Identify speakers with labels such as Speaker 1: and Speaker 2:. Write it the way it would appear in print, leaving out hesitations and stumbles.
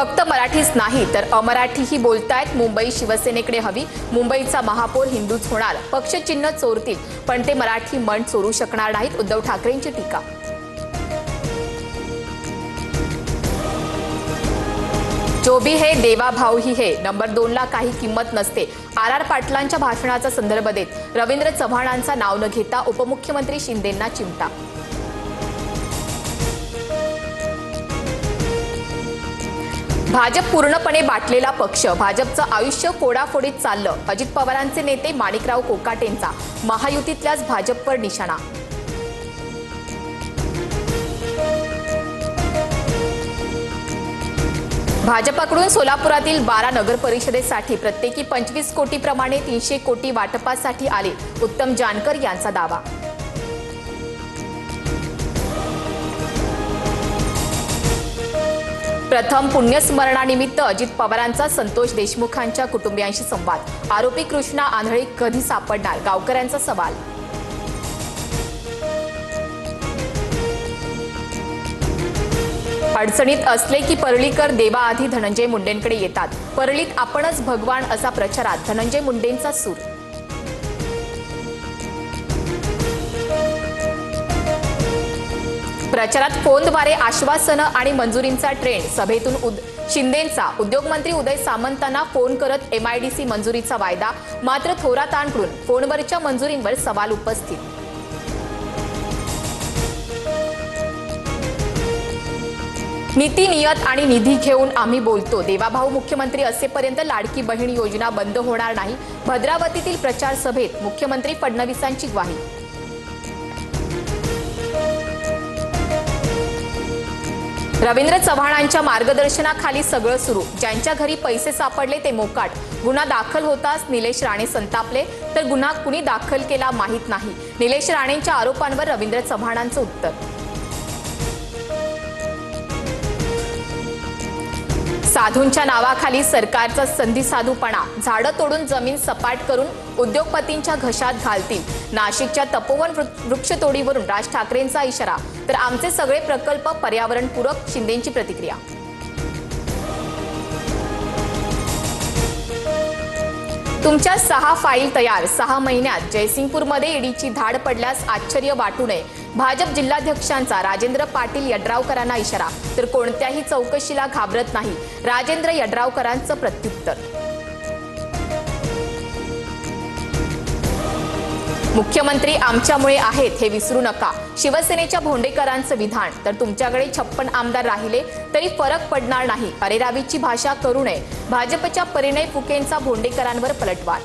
Speaker 1: फक्त मराठीच नाही तर अमराठीही बोलतायत। मुंबई शिवसेनेकडे हवी। मुंबईचा महापौर हिंदूच होणार। पक्षचिन्ह चोरतील पण ते मराठी मन चोरू शकणार नाहीत। उद्धव ठाकरेंची टीका। जो भी है देवा भाव ही है। नंबर 2 ला काही किंमत नसते। आर पाटलांच्या भाषणाचा संदर्भ देत रवींद्र चव्हाणांचा नाव न घेता उपमुख्यमंत्री शिंदेंना चिमटा। भाजप पूर्णपणे बाटलेला पक्ष। भाजपचं आयुष्य फोडाफोडीत चाललं। अजित पवारांचे नेते माणिकराव कोकाटेंचा महायुतीतल्याच भाजपवर निशाणा। भाजपकडून सोलापुरातील 12 नगर परिषदेसाठी प्रत्येकी 25 कोटी प्रमाणे 300 कोटी वाटपासाठी आले। उत्तम जानकर यांचा दावा। प्रथम पुण्यस्मरणानिमित्त अजित पवारांचा संतोष देशमुखांच्या कुटुंबियांशी संवाद। आरोपी कृष्णा आंधळे कधी सापडणार? गावकऱ्यांचा सवाल। अडचणीत असले की परळीकर देवाआधी धनंजय मुंडेंकडे येतात। परळीत आपणच भगवान असा प्रचारात धनंजय मुंडेंचा सूर। प्रचारात फोनद्वारे आश्वासनं आणि मंजुरींचा ट्रेंड। सभेतून शिंदेंचा उद्योगमंत्री उदय सामंतांना फोन करत MIDC मंजुरीचा वायदा। मात्र थोरातांकडून फोनवरच्या मंजुरींवर सवाल उपस्थित। नीती नियत आणि निधी घेऊन आम्ही बोलतो। देवाभाऊ मुख्यमंत्री असेपर्यंत लाडकी बहीण योजना बंद होणार नाही। भद्रावतीतील प्रचार सभेत मुख्यमंत्री फडणवीसांची ग्वाही। रवींद्र चव्हाणांच्या मार्गदर्शनाखाली सगळं सुरू। ज्यांच्या घरी पैसे सापडले ते मोकाट। गुन्हा दाखल होताच निलेश राणे संतापले तर गुन्हा कुणी दाखल केला माहीत नाही। निलेश राणेंच्या आरोपांवर रवींद्र चव्हाणांचं उत्तर। साधूंच्या नावाखाली सरकारचा संधी साधूपणा। झाडं तोडून जमीन सपाट करून उद्योगपतींच्या घशात घालतील। नाशिकच्या तपोवन वृक्षतोडीवरून राज ठाकरेंचा इशारा तर आमचे सगळे प्रकल्प पर्यावरणपूरक। शिंदेंची प्रतिक्रिया। तुमच्या 6 फाईल तयार। 6 महिन्यात जयसिंगपूरमध्ये ईडीची धाड पडल्यास आश्चर्य वाटू नये। भाजप जिल्हाध्यक्षांचा राजेंद्र पाटील यड्रावकरांना इशारा तर कोणत्याही चौकशीला घाबरत नाही। राजेंद्र यड्रावकरांचं प्रत्युत्तर। मुख्यमंत्री आमच्यामुळे आहेत हे विसरू नका। शिवसेनेच्या भोंडेकरांचं विधान तर तुमच्याकडे 56 आमदार राहिले तरी फरक पडणार नाही। अरेरावीची भाषा करू नये। भाजपच्या परिणय फुकेंचा भोंडेकरांवर पलटवार।